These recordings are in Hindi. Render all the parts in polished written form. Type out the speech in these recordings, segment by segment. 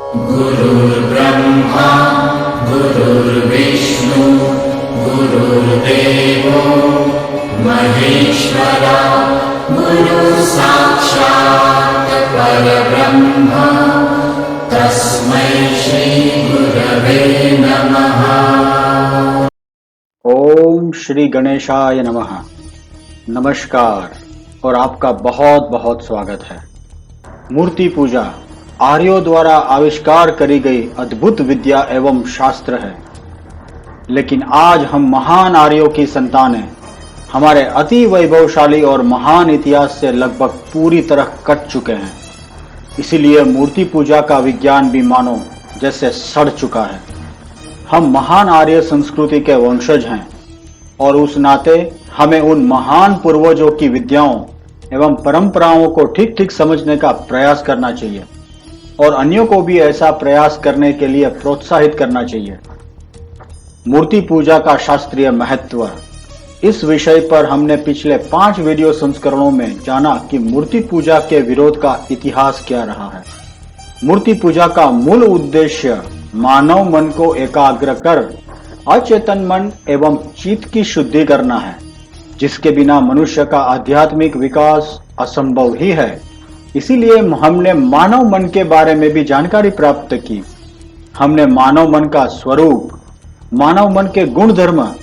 गुरुर्ब्रह्मा गुरुर्विष्णु गुरुर्देवो महेश्वरा गुरुः साक्षात् परब्रह्म तस्मै श्री गुरवे नमः। ओम श्री गणेशाय नमः। नमस्कार और आपका बहुत बहुत स्वागत है। मूर्ति पूजा आर्यों द्वारा आविष्कार करी गई अद्भुत विद्या एवं शास्त्र है, लेकिन आज हम महान आर्यों की संतानें हमारे अति वैभवशाली और महान इतिहास से लगभग पूरी तरह कट चुके हैं। इसीलिए मूर्ति पूजा का विज्ञान भी मानो जैसे सड़ चुका है। हम महान आर्य संस्कृति के वंशज हैं और उस नाते हमें उन महान पूर्वजों की विद्याओं एवं परंपराओं को ठीक ठीक समझने का प्रयास करना चाहिए और अन्यों को भी ऐसा प्रयास करने के लिए प्रोत्साहित करना चाहिए। मूर्ति पूजा का शास्त्रीय महत्व, इस विषय पर हमने पिछले 5 वीडियो संस्करणों में जाना कि मूर्ति पूजा के विरोध का इतिहास क्या रहा है। मूर्ति पूजा का मूल उद्देश्य मानव मन को एकाग्र कर अचेतन मन एवं चित्त की शुद्धि करना है, जिसके बिना मनुष्य का आध्यात्मिक विकास असंभव ही है। इसीलिए हमने मानव मन के बारे में भी जानकारी प्राप्त की। हमने मानव मन का स्वरूप, मानव मन के गुण धर्म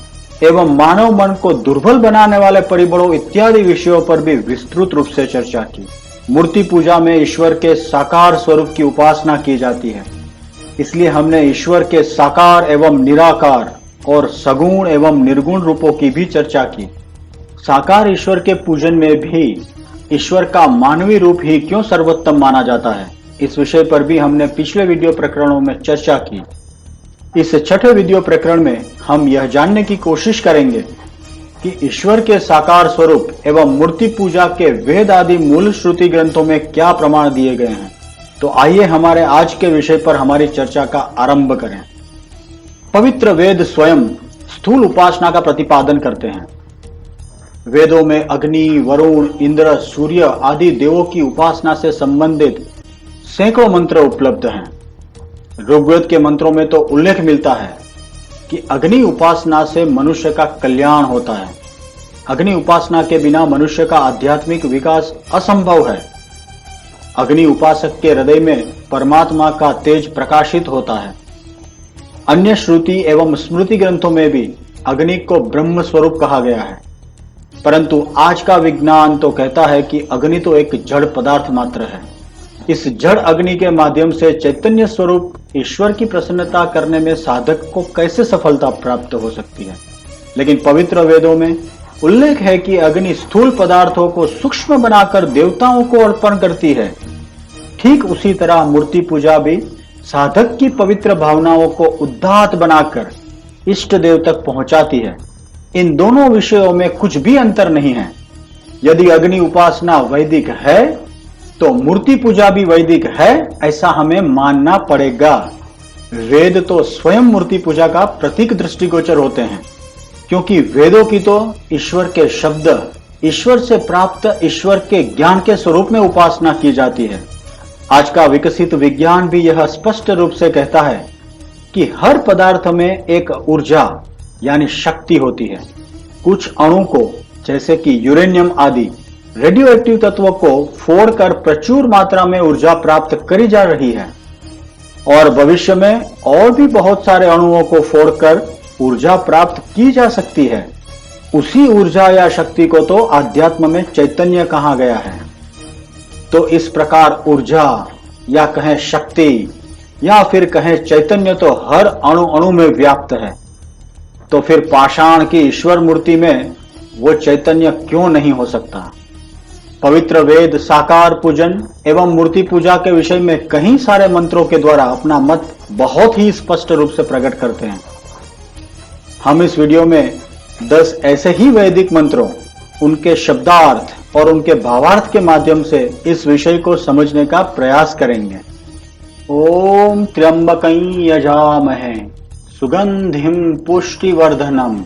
एवं मानव मन को दुर्बल बनाने वाले परिबलों इत्यादि विषयों पर भी विस्तृत रूप से चर्चा की। मूर्ति पूजा में ईश्वर के साकार स्वरूप की उपासना की जाती है, इसलिए हमने ईश्वर के साकार एवं निराकार और सगुण एवं निर्गुण रूपों की भी चर्चा की। साकार ईश्वर के पूजन में भी ईश्वर का मानवीय रूप ही क्यों सर्वोत्तम माना जाता है, इस विषय पर भी हमने पिछले वीडियो प्रकरणों में चर्चा की। इस छठे वीडियो प्रकरण में हम यह जानने की कोशिश करेंगे कि ईश्वर के साकार स्वरूप एवं मूर्ति पूजा के वेद आदि मूल श्रुति ग्रंथों में क्या प्रमाण दिए गए हैं। तो आइए हमारे आज के विषय पर हमारी चर्चा का आरंभ करें। पवित्र वेद स्वयं स्थूल उपासना का प्रतिपादन करते हैं। वेदों में अग्नि, वरुण, इंद्र, सूर्य आदि देवों की उपासना से संबंधित सैकड़ों मंत्र उपलब्ध हैं। ऋग्वेद के मंत्रों में तो उल्लेख मिलता है कि अग्नि उपासना से मनुष्य का कल्याण होता है। अग्नि उपासना के बिना मनुष्य का आध्यात्मिक विकास असंभव है। अग्नि उपासक के हृदय में परमात्मा का तेज प्रकाशित होता है। अन्य श्रुति एवं स्मृति ग्रंथों में भी अग्नि को ब्रह्म स्वरूप कहा गया है, परंतु आज का विज्ञान तो कहता है कि अग्नि तो एक जड़ पदार्थ मात्र है। इस जड़ अग्नि के माध्यम से चैतन्य स्वरूप ईश्वर की प्रसन्नता करने में साधक को कैसे सफलता प्राप्त हो सकती है। लेकिन पवित्र वेदों में उल्लेख है कि अग्नि स्थूल पदार्थों को सूक्ष्म बनाकर देवताओं को अर्पण करती है। ठीक उसी तरह मूर्ति पूजा भी साधक की पवित्र भावनाओं को उदात्त बनाकर इष्ट देव तक पहुंचाती है। इन दोनों विषयों में कुछ भी अंतर नहीं है। यदि अग्नि उपासना वैदिक है तो मूर्ति पूजा भी वैदिक है, ऐसा हमें मानना पड़ेगा। वेद तो स्वयं मूर्ति पूजा का प्रतीक दृष्टिगोचर होते हैं, क्योंकि वेदों की तो ईश्वर के शब्द, ईश्वर से प्राप्त ईश्वर के ज्ञान के स्वरूप में उपासना की जाती है। आज का विकसित विज्ञान भी यह स्पष्ट रूप से कहता है कि हर पदार्थ में एक ऊर्जा यानी शक्ति होती है। कुछ अणु को, जैसे कि यूरेनियम आदि रेडियो एक्टिव तत्वों को फोड़कर प्रचुर मात्रा में ऊर्जा प्राप्त करी जा रही है और भविष्य में और भी बहुत सारे अणुओं को फोड़कर ऊर्जा प्राप्त की जा सकती है। उसी ऊर्जा या शक्ति को तो आध्यात्म में चैतन्य कहा गया है। तो इस प्रकार ऊर्जा या कहें शक्ति या फिर कहें चैतन्य तो हर अणु अणु में व्याप्त है। तो फिर पाषाण की ईश्वर मूर्ति में वो चैतन्य क्यों नहीं हो सकता। पवित्र वेद साकार पूजन एवं मूर्ति पूजा के विषय में कई सारे मंत्रों के द्वारा अपना मत बहुत ही स्पष्ट रूप से प्रकट करते हैं। हम इस वीडियो में 10 ऐसे ही वैदिक मंत्रों, उनके शब्दार्थ और उनके भावार्थ के माध्यम से इस विषय को समझने का प्रयास करेंगे। ओम त्र्यंबकं यजामहे सुगंधिं पुष्टिवर्धनम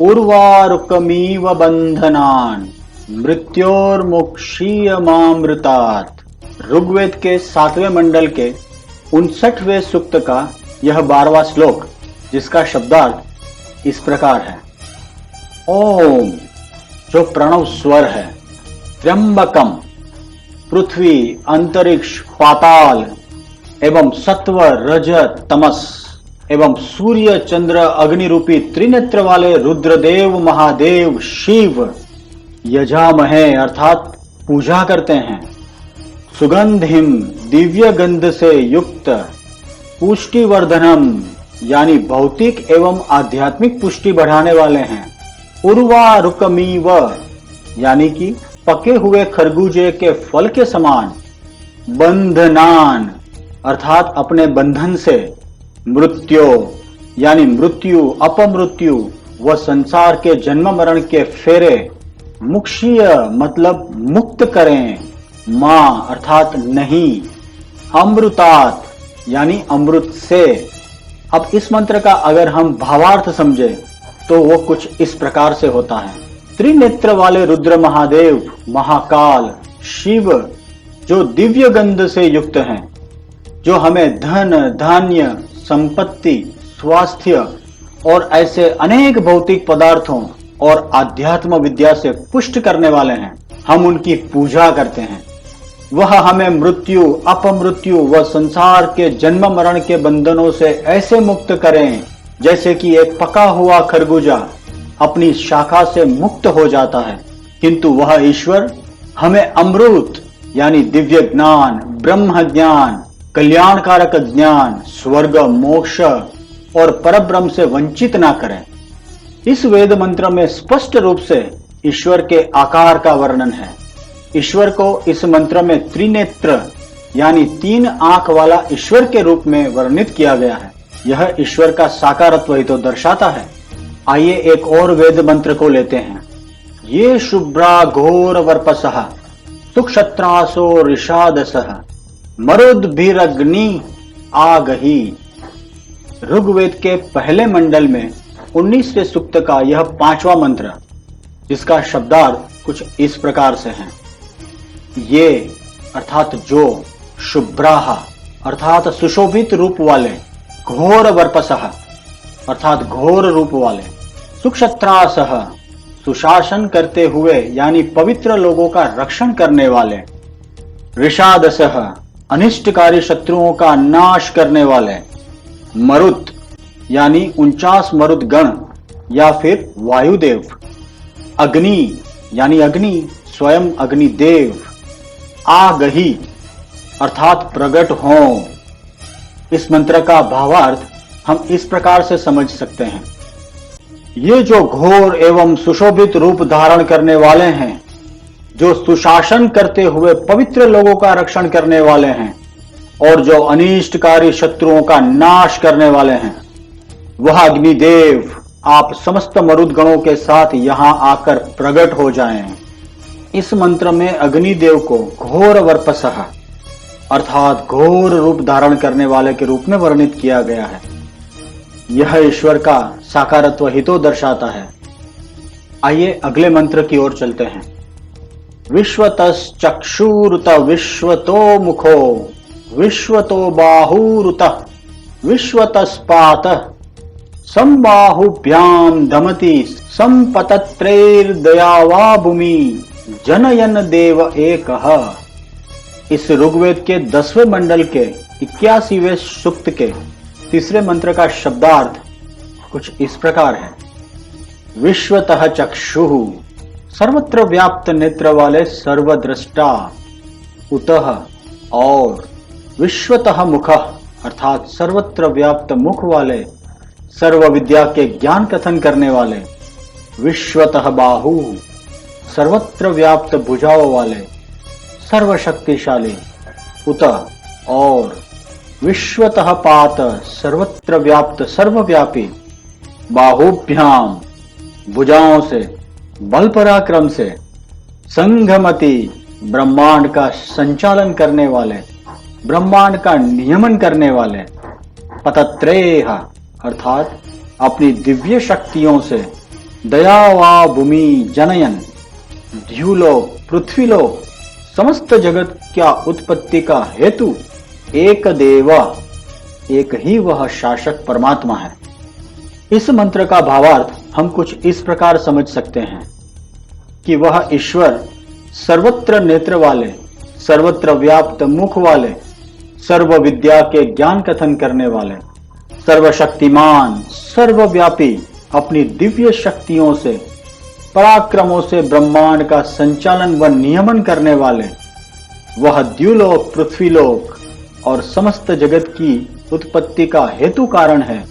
उर्वारुकमिव बंधनान् मृत्योर्मुक्षीयमामृतात्। ऋग्वेद के 7वें मंडल के 59वें सूक्त का यह 12वां श्लोक, जिसका शब्दार्थ इस प्रकार है। ओम, जो प्रणव स्वर है, त्र्यंबकम, पृथ्वी, अंतरिक्ष, पाताल एवं सत्व, रजत, तमस एवं सूर्य, चंद्र, अग्नि रूपी त्रिनेत्र वाले रुद्रदेव महादेव शिव यजामहे अर्थात पूजा करते हैं। सुगंधिम, दिव्य गंध से युक्त, पुष्टिवर्धनम यानी भौतिक एवं आध्यात्मिक पुष्टि बढ़ाने वाले हैं। उर्वारुकमीव यानी कि पके हुए खरबूजे के फल के समान। बंधनान अर्थात अपने बंधन से। मृत्यो यानी मृत्यु, अपमृत्यु व संसार के जन्म मरण के फेरे। मुक्षीय मतलब मुक्त करें। मां अर्थात नहीं। अमृतात यानी अमृत से। अब इस मंत्र का अगर हम भावार्थ समझे तो वो कुछ इस प्रकार से होता है। त्रिनेत्र वाले रुद्र महादेव, महाकाल, शिव जो दिव्य गंध से युक्त हैं, जो हमें धन, धान्य, संपत्ति, स्वास्थ्य और ऐसे अनेक भौतिक पदार्थों और आध्यात्म विद्या से पुष्ट करने वाले हैं, हम उनकी पूजा करते हैं। वह हमें मृत्यु, अपमृत्यु व संसार के जन्म मरण के बंधनों से ऐसे मुक्त करें जैसे कि एक पका हुआ खरबूजा अपनी शाखा से मुक्त हो जाता है, किंतु वह ईश्वर हमें अमृत यानी दिव्य ज्ञान, ब्रह्म ज्ञान, कल्याणकारक ज्ञान, स्वर्ग, मोक्ष और परब्रह्म से वंचित ना करें। इस वेद मंत्र में स्पष्ट रूप से ईश्वर के आकार का वर्णन है। ईश्वर को इस मंत्र में त्रिनेत्र यानी 3 आंख वाला ईश्वर के रूप में वर्णित किया गया है। यह ईश्वर का साकारत्व ही तो दर्शाता है। आइए एक और वेद मंत्र को लेते हैं। ये शुभ्रा घोर वर्पसः सुक्षत्रासो ऋषादसः मरुद्भिरग्नि आगहि। ऋग्वेद के पहले मंडल में 19वें सूक्त का यह 5वां मंत्र, जिसका शब्दार्थ कुछ इस प्रकार से है। ये अर्थात जो, शुभ्राः अर्थात सुशोभित रूप वाले, घोर वर्पसः अर्थात घोर रूप वाले, सुक्षत्रासः सुशासन करते हुए यानी पवित्र लोगों का रक्षण करने वाले, ऋषादसः अनिष्टकारी शत्रुओं का नाश करने वाले, मरुत यानी 49 मरुत गण या फिर वायुदेव, अग्नि यानी अग्नि स्वयं अग्निदेव, आगहि अर्थात प्रकट हो। इस मंत्र का भावार्थ हम इस प्रकार से समझ सकते हैं। ये जो घोर एवं सुशोभित रूप धारण करने वाले हैं, जो सुशासन करते हुए पवित्र लोगों का रक्षण करने वाले हैं और जो अनिष्टकारी शत्रुओं का नाश करने वाले हैं, वह अग्निदेव आप समस्त मरुदगणों के साथ यहां आकर प्रकट हो जाएं। इस मंत्र में अग्निदेव को घोर वर्पसः अर्थात घोर रूप धारण करने वाले के रूप में वर्णित किया गया है। यह ईश्वर का साकारत्व ही तो दर्शाता है। आइए अगले मंत्र की ओर चलते हैं। विश्वतश्चक्षुरुत विश्वतो मुखो विश्वतो बाहुरुत विश्वतस्पातः संबाहुभ्याम दमति संपतत्रैर्दयावा भूमि जनयन देव एकः। इस ऋग्वेद के 10वें मंडल के 81वें सूक्त के 3रे मंत्र का शब्दार्थ कुछ इस प्रकार है। विश्वतः चक्षुः सर्वत्र व्याप्त नेत्र वाले सर्वद्रष्टा, उतः और विश्वतः मुखः अर्थात सर्वत्र व्याप्त मुख वाले, सर्व विद्या के ज्ञान कथन करने वाले, विश्वतः बाहु सर्वत्र व्याप्त भुजाओं वाले, सर्वशक्तिशाली, उत और विश्वतः पात सर्वत्र व्याप्त सर्वव्यापी, बाहुभ्याम भुजाओं से, बल पराक्रम से, संघमति ब्रह्मांड का संचालन करने वाले, ब्रह्मांड का नियमन करने वाले, पतत्रेह अर्थात अपनी दिव्य शक्तियों से, दयावा भूमि जनयन द्युलोक पृथ्वीलोक समस्त जगत क्या उत्पत्ति का हेतु एक देव, एक ही वह शासक परमात्मा है। इस मंत्र का भावार्थ हम कुछ इस प्रकार समझ सकते हैं कि वह ईश्वर सर्वत्र नेत्र वाले, सर्वत्र व्याप्त मुख वाले, सर्व विद्या के ज्ञान कथन करने वाले, सर्वशक्तिमान, सर्वव्यापी, अपनी दिव्य शक्तियों से, पराक्रमों से ब्रह्मांड का संचालन व नियमन करने वाले, वह द्युलोक, पृथ्वीलोक और समस्त जगत की उत्पत्ति का हेतु कारण है,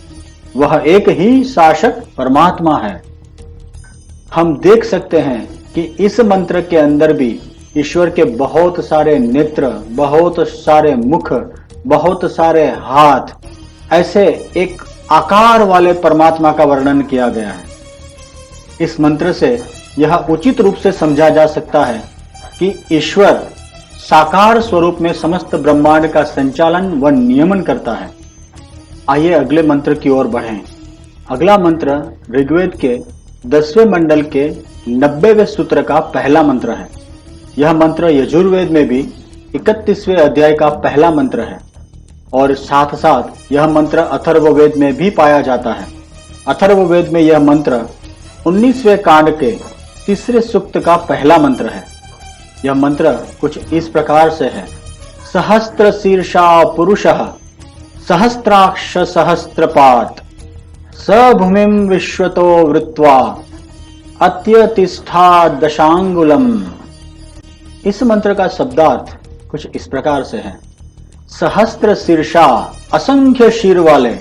वह एक ही शासक परमात्मा है। हम देख सकते हैं कि इस मंत्र के अंदर भी ईश्वर के बहुत सारे नेत्र, बहुत सारे मुख, बहुत सारे हाथ, ऐसे एक आकार वाले परमात्मा का वर्णन किया गया है। इस मंत्र से यह उचित रूप से समझा जा सकता है कि ईश्वर साकार स्वरूप में समस्त ब्रह्मांड का संचालन व नियमन करता है। आइए अगले मंत्र की ओर बढ़ें। अगला मंत्र ऋग्वेद के 10वें मंडल के 90वें सूत्र का पहला मंत्र है। यह मंत्र यजुर्वेद में भी 31वें अध्याय का पहला मंत्र है और साथ साथ यह मंत्र अथर्ववेद में भी पाया जाता है। अथर्ववेद में यह मंत्र 19वें कांड के 3रे सूक्त का पहला मंत्र है। यह मंत्र कुछ इस प्रकार से है। सहस्त्र शीर्षा पुरुषः सहस्त्राक्ष सहस्त्रपात स भूमिं विश्वतो वृत्वा अत्यतिष्ठा दशांगुलम। इस मंत्र का शब्दार्थ कुछ इस प्रकार से है। सहस्त्र शीर्षा, असंख्य शीर वाले,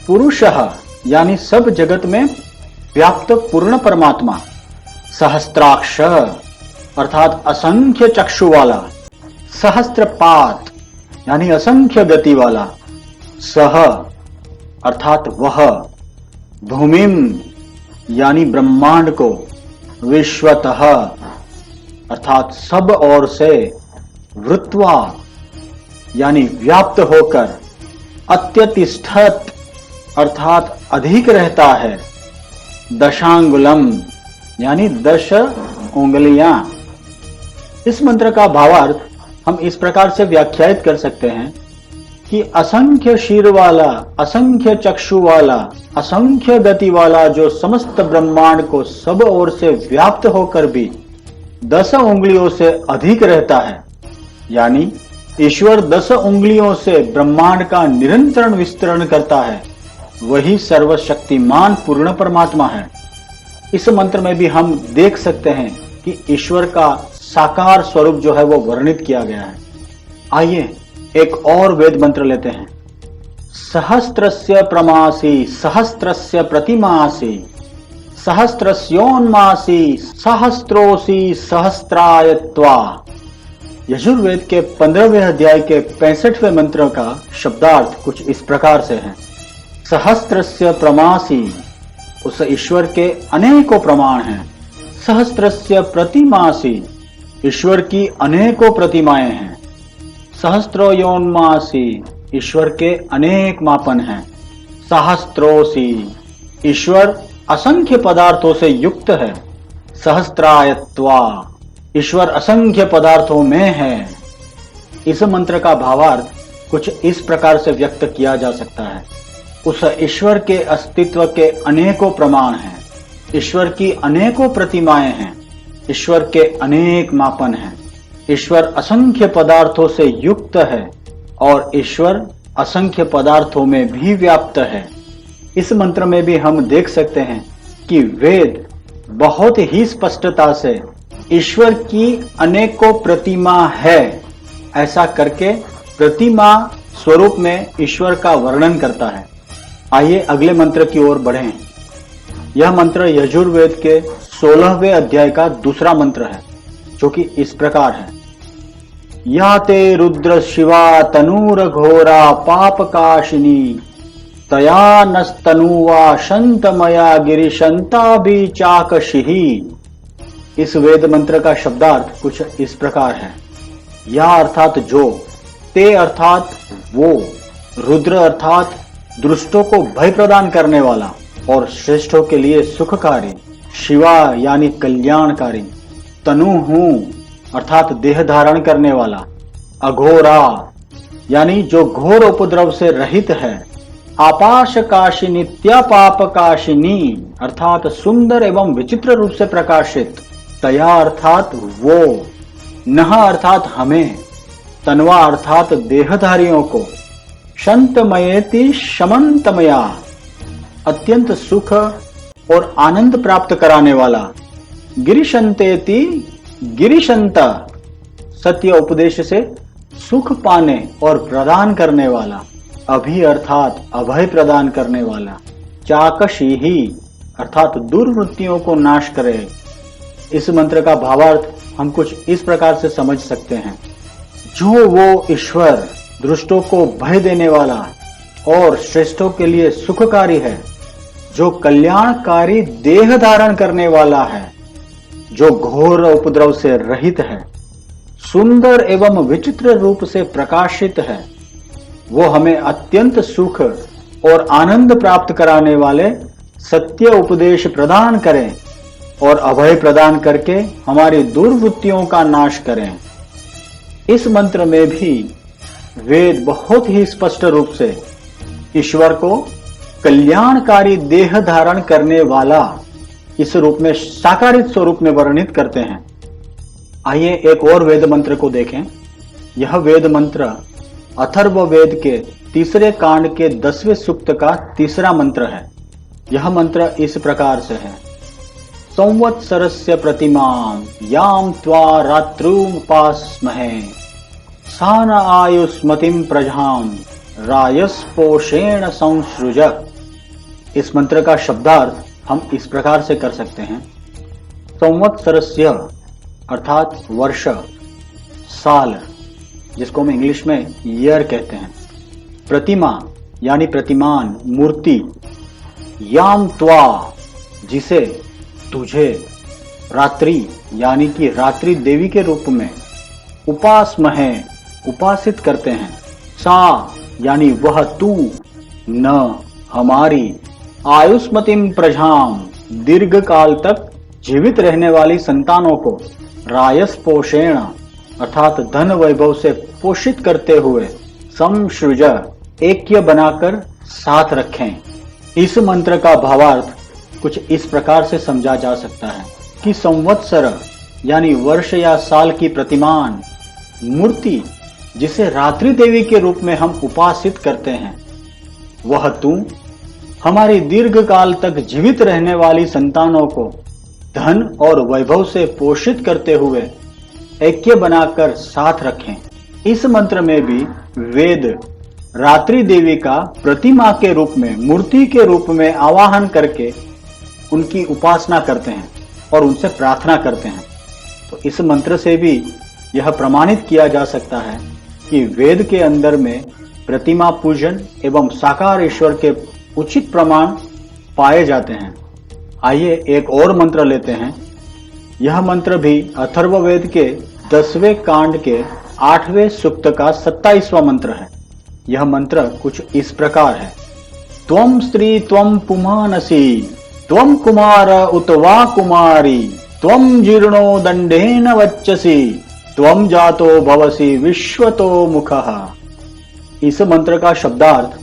पुरुषः यानी सब जगत में व्याप्त पूर्ण परमात्मा, सहस्त्राक्ष अर्थात असंख्य चक्षु वाला, सहस्त्रपात यानी असंख्य गति वाला, सह अर्थात वह, भूमिम यानी ब्रह्मांड को, विश्वतः अर्थात सब ओर से, वृत्वा यानी व्याप्त होकर, अत्यतिष्ठत अर्थात अधिक रहता है, दशांगुलम यानी 10 उंगलियां। इस मंत्र का भावार्थ हम इस प्रकार से व्याख्यायित कर सकते हैं कि असंख्य शीर वाला, असंख्य चक्षु वाला, असंख्य गति वाला जो समस्त ब्रह्मांड को सब ओर से व्याप्त होकर भी 10 उंगलियों से अधिक रहता है, यानी ईश्वर 10 उंगलियों से ब्रह्मांड का निरंतर विस्तरण करता है, वही सर्वशक्तिमान पूर्ण परमात्मा है। इस मंत्र में भी हम देख सकते हैं कि ईश्वर का साकार स्वरूप जो है वो वर्णित किया गया है। आइए एक और वेद मंत्र लेते हैं। सहस्त्रस्य प्रमासी सहस्त्रस्य प्रतिमासी सहस्त्रस्योन्मासी सहस्त्रोसी सहस्त्रायत्वा। यजुर्वेद के 15वें अध्याय के 65वें मंत्र का शब्दार्थ कुछ इस प्रकार से है। सहस्त्रस्य प्रमासी, उस ईश्वर के अनेकों प्रमाण हैं। सहस्त्रस्य प्रतिमासी, ईश्वर की अनेकों प्रतिमाएं हैं। सहस्त्रोयोन्मासी, ईश्वर के अनेक मापन हैं। सहस्त्रोसी, ईश्वर असंख्य पदार्थों से युक्त है। सहस्त्रायत्वा, ईश्वर असंख्य पदार्थों में है। इस मंत्र का भावार्थ कुछ इस प्रकार से व्यक्त किया जा सकता है। उस ईश्वर के अस्तित्व के अनेकों प्रमाण हैं, ईश्वर की अनेकों प्रतिमाएं हैं, ईश्वर के अनेक मापन हैं, ईश्वर असंख्य पदार्थों से युक्त है और ईश्वर असंख्य पदार्थों में भी व्याप्त है। इस मंत्र में भी हम देख सकते हैं कि वेद बहुत ही स्पष्टता से ईश्वर की अनेकों प्रतिमा है ऐसा करके प्रतिमा स्वरूप में ईश्वर का वर्णन करता है। आइए अगले मंत्र की ओर बढ़ें। यह मंत्र यजुर्वेद के 16वें अध्याय का दूसरा मंत्र है, जो कि इस प्रकार है। या ते रुद्र शिवा तनूर घोरा पापकाशिनी तया नस्तनुवा शंतमया गिरिशंता भी चाकशिही। इस वेद मंत्र का शब्दार्थ कुछ इस प्रकार है। या अर्थात जो, ते अर्थात वो, रुद्र अर्थात दुष्टों को भय प्रदान करने वाला और श्रेष्ठों के लिए सुखकारी, शिवा यानी कल्याणकारी, तनु हूं अर्थात देह धारण करने वाला, अघोरा यानी जो घोर उपद्रव से रहित है। आपाश काशिनी त्यापाप काशिनी अर्थात सुंदर एवं विचित्र रूप से प्रकाशित। तया अर्थात वो, नह अर्थात हमें, तन्वा अर्थात देहधारियों को, शंतमयेति शमंतमया अत्यंत सुख और आनंद प्राप्त कराने वाला। गिरिशंतेति गिरिशंता सत्य उपदेश से सुख पाने और प्रदान करने वाला। अभि अर्थात अभय प्रदान करने वाला। चाकशीही अर्थात दुर्वृत्तियों को नाश करे। इस मंत्र का भावार्थ हम कुछ इस प्रकार से समझ सकते हैं। जो वो ईश्वर दुष्टों को भय देने वाला और श्रेष्ठों के लिए सुखकारी है, जो कल्याणकारी देह धारण करने वाला है, जो घोर उपद्रव से रहित है, सुंदर एवं विचित्र रूप से प्रकाशित है, वो हमें अत्यंत सुख और आनंद प्राप्त कराने वाले सत्य उपदेश प्रदान करें और अभय प्रदान करके हमारी दुर्वृत्तियों का नाश करें। इस मंत्र में भी वेद बहुत ही स्पष्ट रूप से ईश्वर को कल्याणकारी देह धारण करने वाला इस रूप में साकारित स्वरूप में वर्णित करते हैं। आइए एक और वेद मंत्र को देखें। यह वेद मंत्र अथर्व वेद के तीसरे कांड के 10वें सूक्त का तीसरा मंत्र है। यह मंत्र इस प्रकार से है। संवत्सरस्य प्रतिमां याम त्वा रात्रुमुपास्महे सा न आयुष्मतिं प्रजां रायस्पोषेण संसृज। इस मंत्र का शब्दार्थ हम इस प्रकार से कर सकते हैं। संवत्सरस्य अर्थात वर्ष, साल जिसको हम इंग्लिश में ईयर कहते हैं। प्रतिमा यानी प्रतिमान, मूर्ति। याम त्वा जिसे, तुझे। रात्रि यानी कि रात्रि देवी के रूप में। उपासमहे उपासित करते हैं। सा यानी वह तू, न हमारी। आयुष्मतिम प्रजाम दीर्घ काल तक जीवित रहने वाली संतानों को। रायस पोषेण अर्थात धन वैभव से पोषित करते हुए। समसृज ऐक्य बनाकर साथ रखें। इस मंत्र का भावार्थ कुछ इस प्रकार से समझा जा सकता है कि संवत्सर यानी वर्ष या साल की प्रतिमान मूर्ति जिसे रात्रि देवी के रूप में हम उपासित करते हैं, वह तू हमारी दीर्घ काल तक जीवित रहने वाली संतानों को धन और वैभव से पोषित करते हुए ऐक्य बनाकर साथ रखें। इस मंत्र में भी वेद रात्रि देवी का प्रतिमा के रूप में, मूर्ति के रूप में आवाहन करके उनकी उपासना करते हैं और उनसे प्रार्थना करते हैं। तो इस मंत्र से भी यह प्रमाणित किया जा सकता है कि वेद के अंदर में प्रतिमा पूजन एवं साकार ईश्वर के उचित प्रमाण पाए जाते हैं। आइए एक और मंत्र लेते हैं। यह मंत्र भी अथर्ववेद के 10वें कांड के 8वें सूक्त का 27वां मंत्र है। यह मंत्र कुछ इस प्रकार है। त्वं स्त्री त्वं पुमानसी त्वं कुमार उत वा कुमारी त्वं जीर्णो दंडेन वच्चसी त्वं जातो भवसि विश्वतो मुखः। इस मंत्र का शब्दार्थ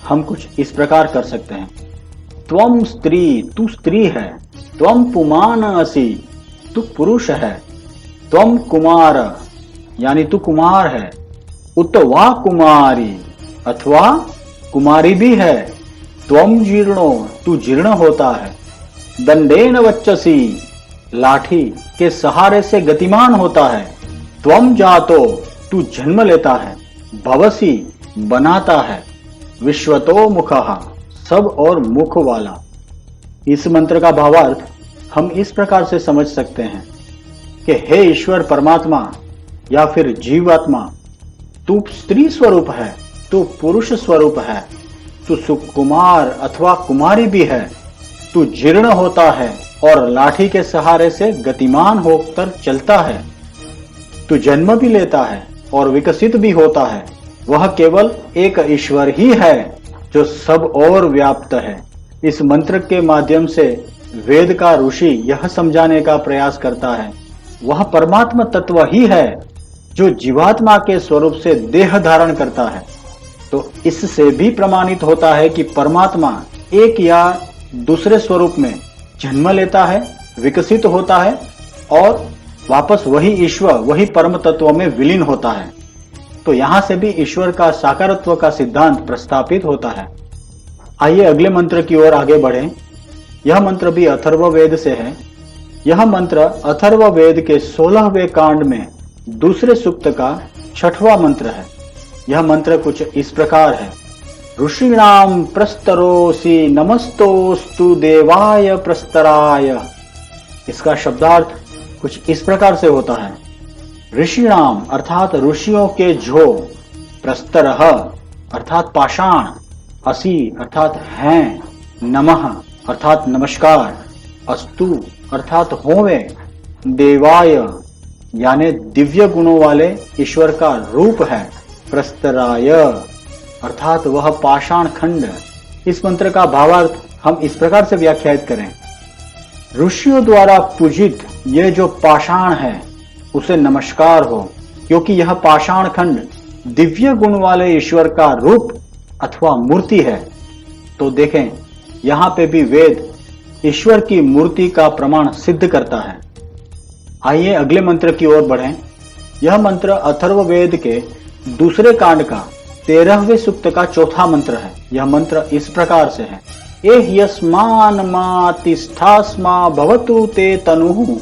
हम कुछ इस प्रकार कर सकते हैं। त्वं स्त्री तू स्त्री है। त्वं पुमान असि तू पुरुष है। त्वं कुमार यानी तू कुमार है। उत वा कुमारी अथवा कुमारी भी है। त्वं जीर्णो तू जीर्ण होता है। दंडेन वच्चसी लाठी के सहारे से गतिमान होता है। त्वं जातो तू जन्म लेता है। भवसी बनाता है। विश्वतो मुखः सब और मुख वाला। इस मंत्र का भावार्थ हम इस प्रकार से समझ सकते हैं कि हे ईश्वर परमात्मा या फिर जीवात्मा, तू स्त्री स्वरूप है, तू पुरुष स्वरूप है, तू सुकुमार अथवा कुमारी भी है, तू जीर्ण होता है और लाठी के सहारे से गतिमान होकर चलता है, तू जन्म भी लेता है और विकसित भी होता है। वह केवल एक ईश्वर ही है जो सब और व्याप्त है। इस मंत्र के माध्यम से वेद का ऋषि यह समझाने का प्रयास करता है, वह परमात्मा तत्व ही है जो जीवात्मा के स्वरूप से देह धारण करता है, तो इससे भी प्रमाणित होता है कि परमात्मा एक या दूसरे स्वरूप में जन्म लेता है, विकसित होता है और वापस वही ईश्वर, वही परम तत्व में विलीन होता है। तो यहां से भी ईश्वर का साकारत्व का सिद्धांत प्रस्थापित होता है। आइए अगले मंत्र की ओर आगे बढ़ें। यह मंत्र भी अथर्ववेद से है। यह मंत्र अथर्ववेद के 16वें कांड में दूसरे सूक्त का 6वां मंत्र है। यह मंत्र कुछ इस प्रकार है। ऋषीणाम प्रस्तरोसि नमस्तोस्तु देवाय प्रस्तराय। इसका शब्दार्थ कुछ इस प्रकार से होता है। ऋषिणाम अर्थात ऋषियों के जो, प्रस्तरः अर्थात पाषाण, असि अर्थात हैं, नमः अर्थात नमस्कार, अस्तु अर्थात होवे, देवाय यानी दिव्य गुणों वाले ईश्वर का रूप है, प्रस्तराय अर्थात वह पाषाण खंड। इस मंत्र का भावार्थ हम इस प्रकार से व्याख्यायित करें। ऋषियों द्वारा पूजित ये जो पाषाण है उसे नमस्कार हो, क्योंकि यह पाषाण खंड दिव्य गुण वाले ईश्वर का रूप अथवा मूर्ति है। तो देखें, यहां पे भी वेद ईश्वर की मूर्ति का प्रमाण सिद्ध करता है। आइए अगले मंत्र की ओर बढ़ें। यह मंत्र अथर्ववेद के दूसरे कांड का 13वें सूक्त का 4था मंत्र है। यह मंत्र इस प्रकार से है। एह्यस्मान मातिष्ठास्मा भवतु ते तनुः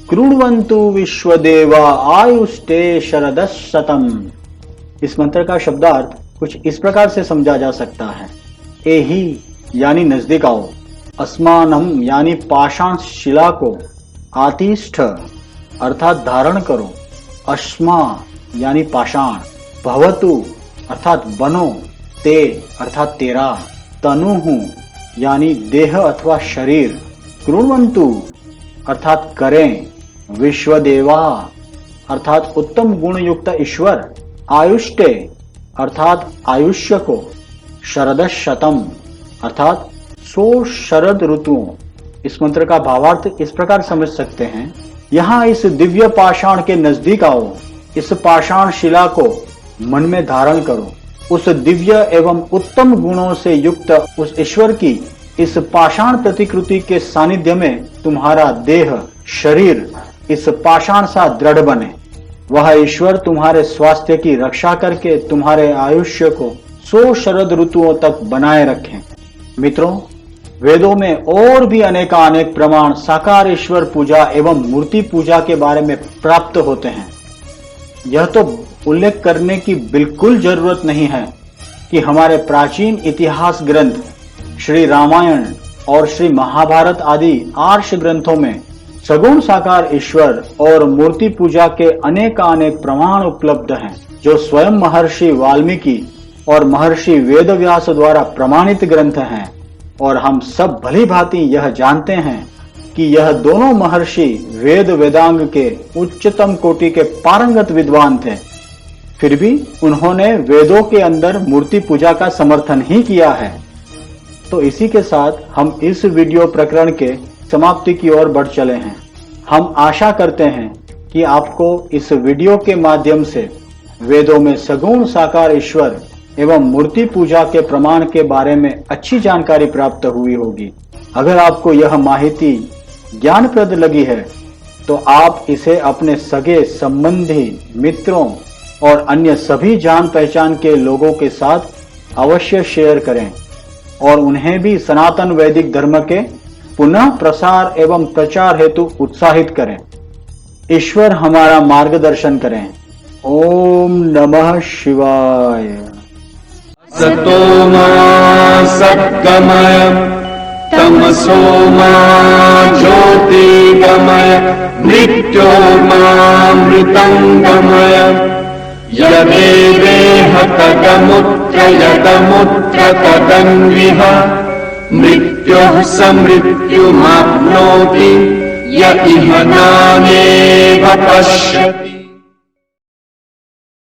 कृण्वन्तु विश्वदेवा आयुष्टे शरदशतम्। इस मंत्र का शब्दार्थ कुछ इस प्रकार से समझा जा सकता है। एहि यानी नजदीक आओ, अस्मानम यानी पाषाण शिला को, आतिष्ठ अर्थात धारण करो, अस्मा यानी पाषाण, भवतु अर्थात बनो, ते अर्थात तेरा, तनुहु यानी देह अथवा शरीर, कृण्वन्तु अर्थात करें, विश्वदेवा अर्थात उत्तम गुण युक्त ईश्वर, आयुष्टे अर्थात आयुष्य को, शरदशतम अर्थात 100 शरद ऋतुओं। इस मंत्र का भावार्थ इस प्रकार समझ सकते हैं। यहाँ इस दिव्य पाषाण के नजदीक आओ, इस पाषाण शिला को मन में धारण करो, उस दिव्य एवं उत्तम गुणों से युक्त उस ईश्वर की इस पाषाण प्रतिकृति के सानिध्य में तुम्हारा देह, शरीर इस पाषाण सा दृढ़ बने। वह ईश्वर तुम्हारे स्वास्थ्य की रक्षा करके तुम्हारे आयुष्य को 100 शरद ऋतुओं तक बनाए रखें। मित्रों, वेदों में और भी अनेकानेक प्रमाण साकार ईश्वर पूजा एवं मूर्ति पूजा के बारे में प्राप्त होते हैं। यह तो उल्लेख करने की बिल्कुल जरूरत नहीं है कि हमारे प्राचीन इतिहास ग्रंथ श्री रामायण और श्री महाभारत आदि आर्ष ग्रंथों में सगुण साकार ईश्वर और मूर्ति पूजा के अनेकानेक प्रमाण उपलब्ध हैं, जो स्वयं महर्षि वाल्मीकि और महर्षि वेदव्यास द्वारा प्रमाणित ग्रंथ हैं। और हम सब भली भांति यह जानते हैं कि यह दोनों महर्षि वेद वेदांग के उच्चतम कोटि के पारंगत विद्वान थे। फिर भी उन्होंने वेदों के अंदर मूर्ति पूजा का समर्थन ही किया है। तो इसी के साथ हम इस वीडियो प्रकरण के समाप्ति की ओर बढ़ चले हैं। हम आशा करते हैं कि आपको इस वीडियो के माध्यम से वेदों में सगुण साकार ईश्वर एवं मूर्ति पूजा के प्रमाण के बारे में अच्छी जानकारी प्राप्त हुई होगी। अगर आपको यह माहिती ज्ञानप्रद लगी है तो आप इसे अपने सगे संबंधी, मित्रों और अन्य सभी जान पहचान के लोगों के साथ अवश्य शेयर करें और उन्हें भी सनातन वैदिक धर्म के पुनः प्रसार एवं प्रचार हेतु उत्साहित करें। ईश्वर हमारा मार्गदर्शन करें। ओम नमः शिवाय। सतो मा सद्गमय तमसो मा ज्योतिर्गमय मृत्योर्मामृतंगमय यदेवेह तदमुत्र यदमुत्र तदन्विह मृत्युः समृत्युमाप्नोति य इह नानेव पश्यति।